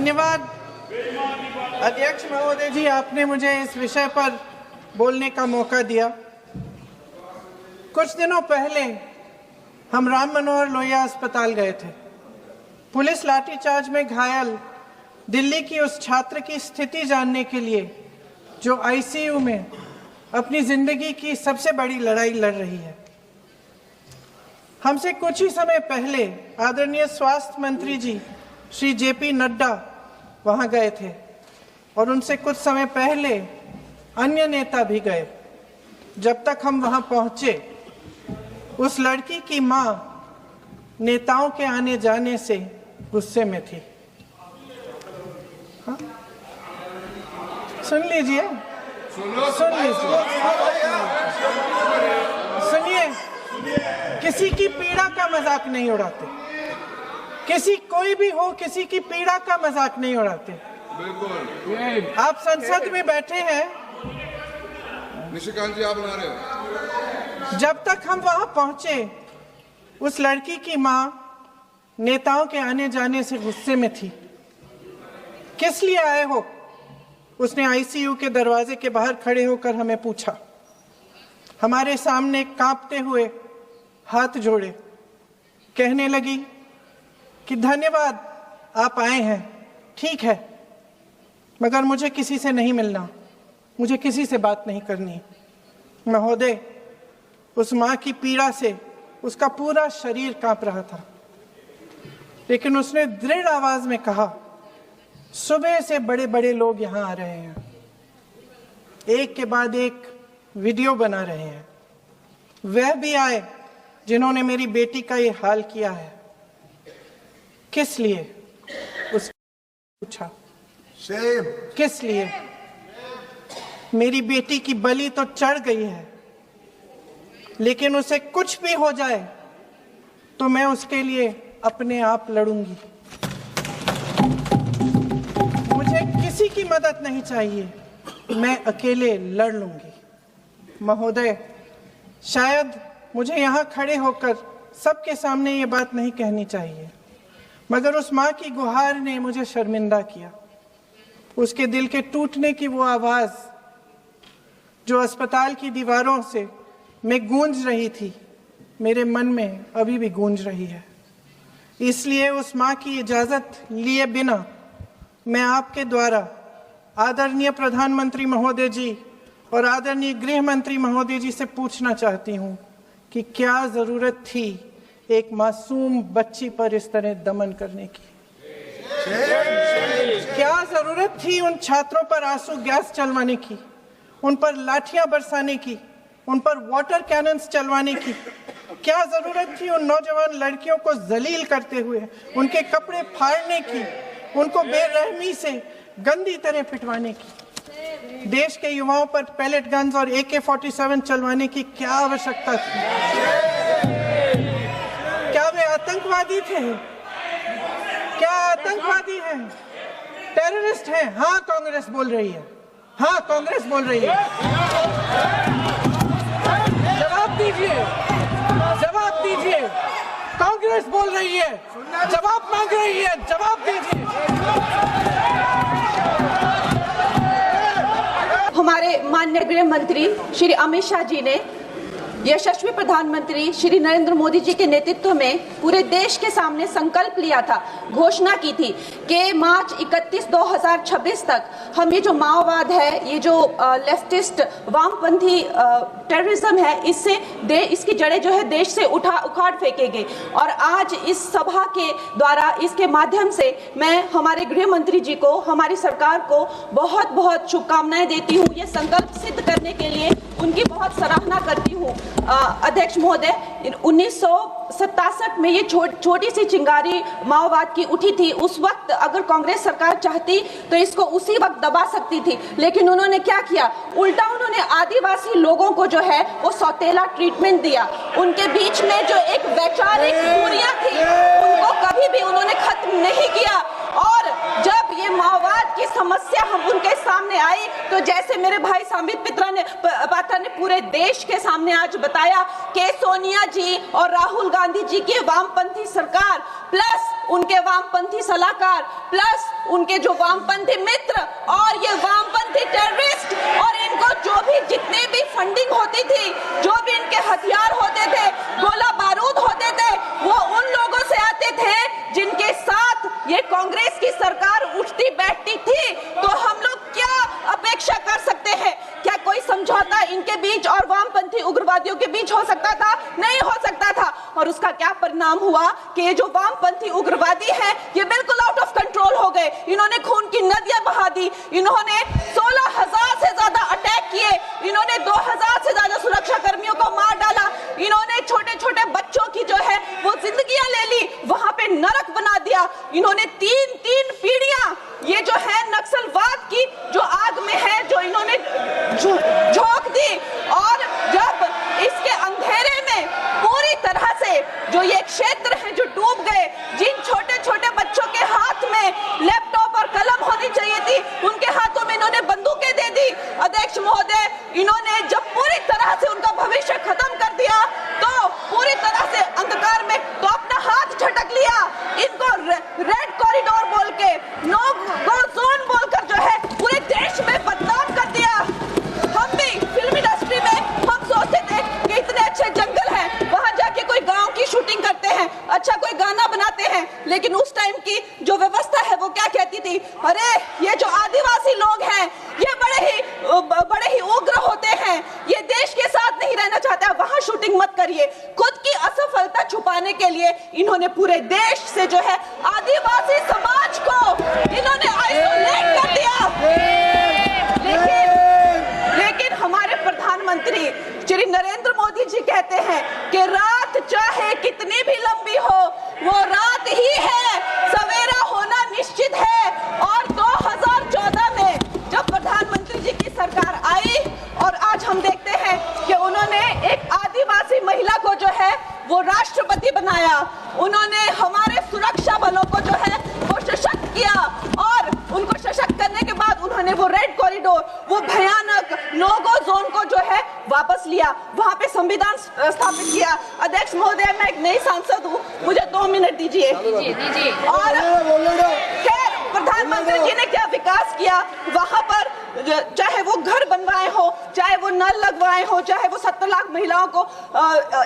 धन्यवाद अध्यक्ष महोदय जी, आपने मुझे इस विषय पर बोलने का मौका दिया। कुछ दिनों पहले हम राम मनोहर लोहिया अस्पताल गए थे। पुलिस लाठीचार्ज में घायल दिल्ली की उस छात्र की स्थिति जानने के लिए जो आईसीयू में अपनी जिंदगी की सबसे बड़ी लड़ाई लड़ रही है। हमसे कुछ ही समय पहले आदरणीय स्वास्थ्य मंत्री जी श्री जेपी नड्डा वहां गए थे और उनसे कुछ समय पहले अन्य नेता भी गए। जब तक हम वहां पहुंचे, उस लड़की की मां नेताओं के आने जाने से गुस्से में थी। हाँ? सुन लीजिए, सुनिए, किसी की पीड़ा का मजाक नहीं उड़ाते। कोई भी हो, किसी की पीड़ा का मजाक नहीं उड़ाते। बिल्कुल। आप संसद में बैठे हैं, निशिकांत जी आप बना रहे हो। जब तक हम वहां पहुंचे, उस लड़की की मां नेताओं के आने जाने से गुस्से में थी। किस लिए आए हो? उसने आईसीयू के दरवाजे के बाहर खड़े होकर हमें पूछा। हमारे सामने कांपते हुए हाथ जोड़े, कहने लगी कि धन्यवाद आप आए हैं, ठीक है, मगर मुझे किसी से नहीं मिलना, मुझे किसी से बात नहीं करनी। महोदय, उस मां की पीड़ा से उसका पूरा शरीर कांप रहा था, लेकिन उसने दृढ़ आवाज में कहा, सुबह से बड़े बड़े लोग यहां आ रहे हैं, एक के बाद एक वीडियो बना रहे हैं। वह भी आए जिन्होंने मेरी बेटी का ये हाल किया है। किस लिए? उसने पूछा। किस लिए? मेरी बेटी की बलि तो चढ़ गई है, लेकिन उसे कुछ भी हो जाए तो मैं उसके लिए अपने आप लड़ूंगी। मुझे किसी की मदद नहीं चाहिए, मैं अकेले लड़ लूंगी। महोदय, शायद मुझे यहाँ खड़े होकर सबके सामने ये बात नहीं कहनी चाहिए, मगर उस माँ की गुहार ने मुझे शर्मिंदा किया। उसके दिल के टूटने की वो आवाज जो अस्पताल की दीवारों से में गूंज रही थी, मेरे मन में अभी भी गूंज रही है। इसलिए उस माँ की इजाजत लिए बिना मैं आपके द्वारा आदरणीय प्रधानमंत्री महोदय जी और आदरणीय गृह मंत्री महोदय जी से पूछना चाहती हूँ कि क्या जरूरत थी एक मासूम बच्ची पर इस तरह दमन करने की? क्या जरूरत थी उन छात्रों पर आंसू गैस चलवाने की, उन पर लाठियां बरसाने की, उन पर वाटर कैनन्स चलवाने की? क्या जरूरत थी उन नौजवान लड़कियों को जलील करते हुए उनके कपड़े फाड़ने की, उनको बेरहमी से गंदी तरह पिटवाने की? देश के युवाओं पर पैलेट गन्स और AK-47 चलवाने की क्या आवश्यकता थी? क्या वे आतंकवादी थे? क्या आतंकवादी हैं? टेररिस्ट हैं? हाँ, कांग्रेस बोल रही है। हाँ, कांग्रेस बोल रही है। जवाब दीजिए, जवाब दीजिए। कांग्रेस बोल रही है, जवाब मांग रही है, जवाब दीजिए। हमारे माननीय गृह मंत्री श्री अमित शाह जी ने यशस्वी प्रधानमंत्री श्री नरेंद्र मोदी जी के नेतृत्व में पूरे देश के सामने संकल्प लिया था, घोषणा की थी कि मार्च 31 2026 तक हम ये जो माओवाद है, ये जो लेफ्टिस्ट वामपंथी टेररिज्म है, इसकी जड़ें जो है देश से उखाड़ फेंकेंगे। और आज इस सभा के द्वारा, इसके माध्यम से मैं हमारे गृह मंत्री जी को, हमारी सरकार को बहुत बहुत शुभकामनाएं देती हूँ। ये संकल्प सिद्ध करने के लिए उनकी बहुत सराहना करती हूँ। अध्यक्ष महोदय, 1967 में ये छोटी सी चिंगारी माओवाद की उठी थी। उस वक्त अगर कांग्रेस सरकार चाहती तो इसको उसी वक्त दबा सकती थी, लेकिन उन्होंने क्या किया? उल्टा उन्होंने आदिवासी लोगों को जो है वो सौतेला ट्रीटमेंट दिया। उनके बीच में जो एक वैचारिक दूरियां थी, उनको कभी भी उन्होंने खत्म नहीं किया। और जब ये माओवाद की समस्या हम उनके सामने आई तो जैसे मेरे भाई संबित पात्रा ने पूरे देश के सामने आज बताया कि सोनिया जी और राहुल गांधी जी की वामपंथी सरकार प्लस उनके वामपंथी सलाहकार प्लस उनके जो वामपंथी मित्र और ये वामपंथी टेररिस्ट और इनको जो भी जितने भी फंडिंग होती थी, जो भी इनके हथियार होते थे, गोला बारूद होते थे, वो उन लोगों से आते थे जिनके साथ ये कांग्रेस की सरकार उठती बैठती थी। तो हम लोग क्या अपेक्षा कर सकते हैं? क्या कोई समझौता इनके बीच और वामपंथी उग्रवादियों के बीच हो सकता था? नहीं हो सकता था। और उसका क्या परिणाम हुआ कि ये जो वामपंथी उग्रवादी हैं ये बिल्कुल आउट ऑफ कंट्रोल हो गए। इन्होंने खून की नदियां बहा दी, इन्होंने 16,000 से ज्यादा अटैक किए, इन्होंने 2,000 से ज्यादा सुरक्षा कर्मियों को मार डाला, इन्होंने छोटे छोटे बच्चों की जो है वो जिंदगियां ले ली, वहां पे नरक बना दिया। इन्होंने तीन पीढ़ियां ये जो है नक्सलवाद की जो आग में है जो इन्होंने झोंक दी। और जब इसके अंधेरे में पूरी तरह से जो ये क्षेत्र है जो डूब गए, जिन छोटे छोटे बच्चों के हाथ में लैपटॉप और कलम होनी चाहिए थी उनके हाथों में इन्होंने बंदूकें दे दी। अध्यक्ष महोदय, इन्होंने जब पूरी तरह से उनका भविष्य खत्म कर दिया तो पूरी तरह से अंधकार में तो अपना हाथ झटक लिया। इनको रेड कॉरिडोर बोल के, नो गो जोन बोलकर जो है पूरे देश में बदनाम कर दिया। हम भी फिल्म इंडस्ट्री में हम सोचते थे कि इतने अच्छे जंगल हैं, वहां जाके कोई गांव की शूटिंग करते हैं, अच्छा कोई गाना बनाते हैं, लेकिन उस टाइम की जो व्यवस्था है वो क्या कहती थी? अरे ये जो आदिवासी लोग हैं ये बड़े ही उग्र होते हैं, ये देश के साथ नहीं रहना चाहते, वहां शूटिंग मत करिए। खुद की असफलता छुपाने के लिए इन्होंने पूरे देश से जो है आदिवासी समाज को इन्होंने आइसोलेट कर दिया। लेकिन हमारे प्रधानमंत्री श्री नरेंद्र मोदी जी कहते हैं कि रात चाहे कितनी भी लंबी हो वो रात ही है, सवेरा होना निश्चित है। और 2014 में जब प्रधानमंत्री जी की सरकार आई और आज हम देखते हैं कि उन्होंने एक आदिवासी महिला को जो है वो राष्ट्रपति बनाया, उन्होंने हमारे सुरक्षा बलों को जो है वो सशक्त किया और उनको सशक्त करने के बाद उन्होंने वो रेड कॉरिडोर, वो भयानक नो गो जोन को जो है वापस लिया, वहां पे संविधान स्थापित किया। अध्यक्ष महोदय, मैं एक नई सांसद हूँ, मुझे 2 मिनट दीजिए। और खैर प्रधानमंत्री जी ने क्या विकास किया वहां पर, चाहे वो घर बनवाए हो, चाहे वो नल लगवाए हो, चाहे वो 70 लाख महिलाओं को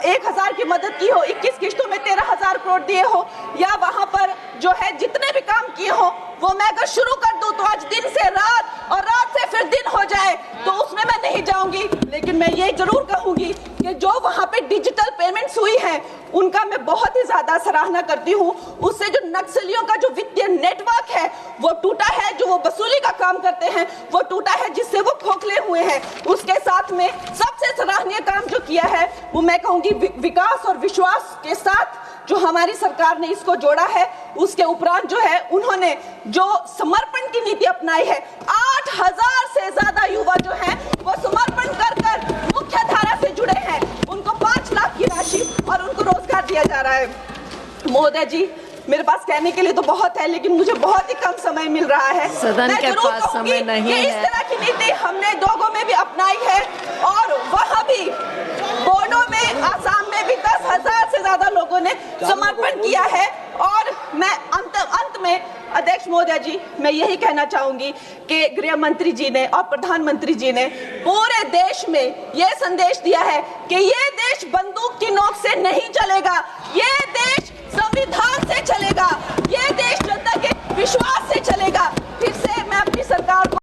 1,000 की मदद की हो, 21 किस्तों में 13,000 करोड़ दिए हो, या वहां पर जो है जितने भी काम किए हो वो मैं अगर शुरू कर दूं तो आज दिन से रात और रात से फिर दिन हो जाए तो उसमें मैं नहीं जाऊंगी। लेकिन मैं ये जरूर कहूंगी कि जो वहां पे डिजिटल पेमेंट्स हुई है उनका मैं बहुत ही ज्यादा सराहना करती हूँ। उससे जो नक्सलियों का जो वित्तीय नेटवर्क है वो टूटा है, जो वो वसूली का काम करते हैं वो टूटा है, जिससे वो खोखले हुए हैं। उसके साथ में सबसे सराहनीय काम जो किया है वो मैं कहूंगी विकास और विश्वास के साथ जो हमारी सरकार ने इसको जोड़ा है। उसके उपरांत जो है उन्होंने जो समर्पण की नीति अपनाई है, 8,000 से ज्यादा युवा जो हैं वो समर्पण कर मुख्य धारा से जुड़े हैं, उनको 5 लाख की राशि और उनको रोजगार दिया जा रहा है। महोदय जी, मेरे पास कहने के लिए तो बहुत है लेकिन मुझे बहुत ही कम समय मिल रहा है। सदन के पास समय नहीं है। इस तरह की नीति हमने दोगो में भी अपनाई है और वहाँ भी बोडो में, आसाम में भी 10,000 से ज्यादा लोगों ने समर्पण किया है। और मैं अंत में अध्यक्ष महोदय जी, मैं यही कहना चाहूंगी कि गृह मंत्री जी ने और प्रधानमंत्री जी ने पूरे देश में यह संदेश दिया है कि ये देश बंदूक की नोक से नहीं चलेगा, ये देश